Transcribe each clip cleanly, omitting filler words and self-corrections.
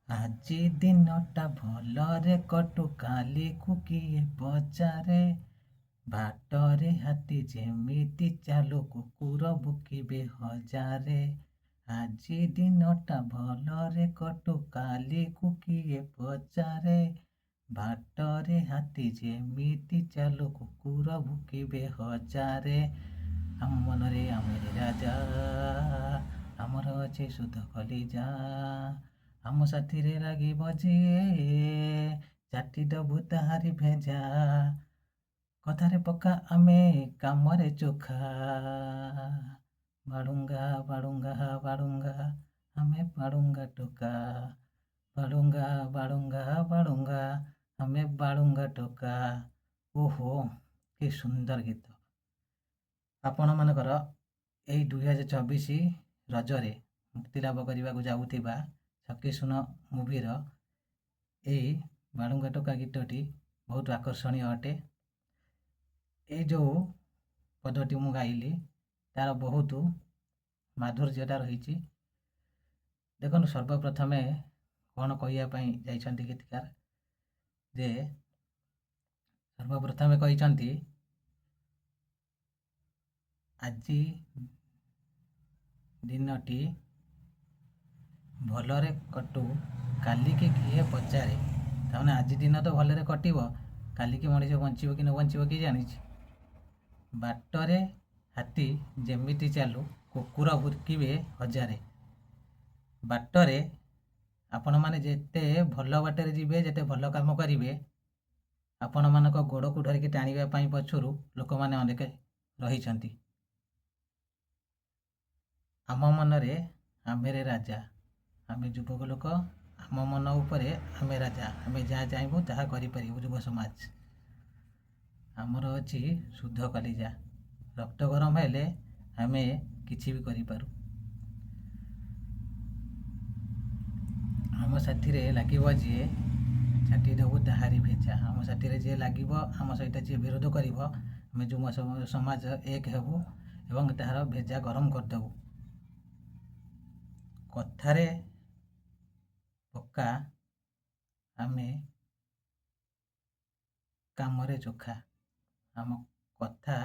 ଆଜି ଦିନଟା ଭଲରେ କଟୁ କାଲିକୁ କିଏ ପଚାରେ। ବାଟରେ ହାତୀ ଯେମିତି ଚାଲୁ କୁକୁର ଭୁକିବେ ହଜାରେ। ଆଜି ଦିନଟା ଭଲରେ କଟୁ କାଲିକୁ କିଏ ପଚାରେ। ବାଟରେ ହାତୀ ଯେମିତି ଚାଲୁ କୁକୁର ଭୁକିବେ ହଜାରେ। ଆମ ମନରେ ଆମେ ରାଜା, ଆମର ଅଛି ସୁଧ କଲିଜା। ଆମ ସାଥିରେ ଲାଗିବ ଯିଏ, ଚାଟି ଦବୁ ତାହାରି ଭେଜା। କଥାରେ ପକା ଆମେ କାମରେ ଚୋଖା। ବାଡୁଙ୍ଗା ବାଡୁଙ୍ଗା ବାଡୁଙ୍ଗା, ଆମେ ବାଡୁଙ୍ଗା ଟୋକା। ବାଡୁଙ୍ଗା ବାଡୁଙ୍ଗା ବାଡୁଙ୍ଗା, ଆମେ ବାଡୁଙ୍ଗା ଟୋକା। ଓହୋ, କି ସୁନ୍ଦର ଗୀତ। ଆପଣମାନଙ୍କର ଏଇ 2024 ରଜରେ ମୁକ୍ତିଲାଭ କରିବାକୁ ଯାଉଥିବା ଛକି ଶୂନ ମୁଭିର ଏଇ ବାଳୁଙ୍ଗା ଟୋକା ଗୀତଟି ବହୁତ ଆକର୍ଷଣୀୟ ଅଟେ। ଏଇ ଯେଉଁ ପଦଟି ମୁଁ ଗାଇଲି ତା'ର ବହୁତ ମାଧୁର୍ଯ୍ୟତା ରହିଛି। ଦେଖନ୍ତୁ, ସର୍ବପ୍ରଥମେ କ'ଣ କହିବା ପାଇଁ ଯାଇଛନ୍ତି ଗୀତିକାର, ଯେ ସର୍ବପ୍ରଥମେ କହିଛନ୍ତି ଆଜି ଦିନଟି ଭଲରେ କଟୁ କାଲିକି କିଏ ପଚାରେ। ତାମାନେ ଆଜି ଦିନ ତ ଭଲରେ କଟିବ, କାଲିକି ମଣିଷ ବଞ୍ଚିବ କି ନ ବଞ୍ଚିବ କିଏ ଜାଣିଛି। ବାଟରେ ହାତୀ ଯେମିତି ଚାଲୁ କୁକୁର ଭୁକିବେ ହଜାରେ। ବାଟରେ ଆପଣମାନେ ଯେତେ ଭଲ ବାଟରେ ଯିବେ, ଯେତେ ଭଲ କାମ କରିବେ, ଆପଣମାନଙ୍କ ଗୋଡ଼କୁ ଧରିକି ଟାଣିବା ପାଇଁ ପଛରୁ ଲୋକମାନେ ଅନେକ ରହିଛନ୍ତି। ଆମ ମନରେ ଆମେରେ ରାଜା, ଆମେ ଯୁବକ ଲୋକ, ଆମ ମନ ଉପରେ ଆମେ ରାଜା। ଆମେ ଯାହା ଚାହିଁବୁ ତାହା କରିପାରିବୁ। ଯୁବ ସମାଜ, ଆମର ଅଛି ଶୁଦ୍ଧ କଲିଜା। ରକ୍ତ ଗରମ ହେଲେ ଆମେ କିଛି ବି କରିପାରୁ। ଆମ ସାଥିରେ ଲାଗିବ ଯିଏ, ଛାଟି ଦେବୁ ତାହାରି ଭେଜା। ଆମ ସାଥିରେ ଯିଏ ଲାଗିବ, ଆମ ସହିତ ଯିଏ ବିରୋଧ କରିବ, ଆମେ ଯୁବ ସମାଜ ଏକ ହେବୁ ଏବଂ ତାହାର ଭେଜା ଗରମ କରିଦେବୁ। କଥାରେ ପକ୍କା ଆମେ କାମରେ ଚୋଖା। ଆମ କଥା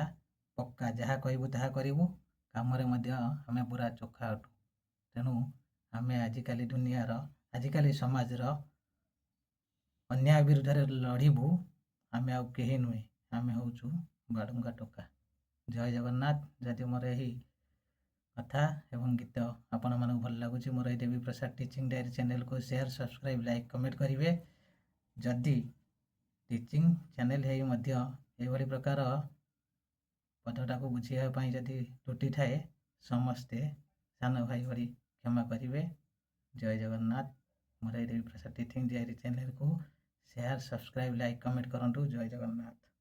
ପକ୍କା, ଯାହା କହିବୁ ତାହା କରିବୁ, କାମରେ ମଧ୍ୟ ଆମେ ପୁରା ଚୋଖା ଅଟୁ। ତେଣୁ ଆମେ ଆଜିକାଲି ସମାଜର ଅନ୍ୟାୟ ବିରୁଦ୍ଧରେ ଲଢ଼ିବୁ। ଆମେ ଆଉ କେହି ନୁହେଁ, ଆମେ ହେଉଛୁ ବାଡୁଙ୍ଗା ଟୋକା। ଜୟ ଜଗନ୍ନାଥ। ଯଦି ମୋର ଏହି କଥା ଏବଂ ଗୀତ ଆପଣମାନଙ୍କୁ ଭଲ ଲାଗୁଛି, ମୋର ଏହି ଦେବୀ ପ୍ରସାଦ ଟିଚିଂ ଡାଏରୀ ଚ୍ୟାନେଲକୁ ସେୟାର, ସବସ୍କ୍ରାଇବ୍, ଲାଇକ୍, କମେଣ୍ଟ କରିବେ। ଯଦି ଟିଚିଂ ଚ୍ୟାନେଲ ହେଇ ମଧ୍ୟ ଏଭଳି ପ୍ରକାର ପଦଟାକୁ ବୁଝିବା ପାଇଁ ଯଦି ତ୍ରୁଟି ଥାଏ, ସମସ୍ତେ ସାନ ଭାଇ ଭଳି କ୍ଷମା କରିବେ। ଜୟ ଜଗନ୍ନାଥ। ମୋର ଏହି ଦେବୀ ପ୍ରସାଦ ଟିଚିଂ ଡାଏରୀ ଚ୍ୟାନେଲକୁ ସେୟାର, ସବସ୍କ୍ରାଇବ୍, ଲାଇକ୍, କମେଣ୍ଟ କରନ୍ତୁ। ଜୟ ଜଗନ୍ନାଥ।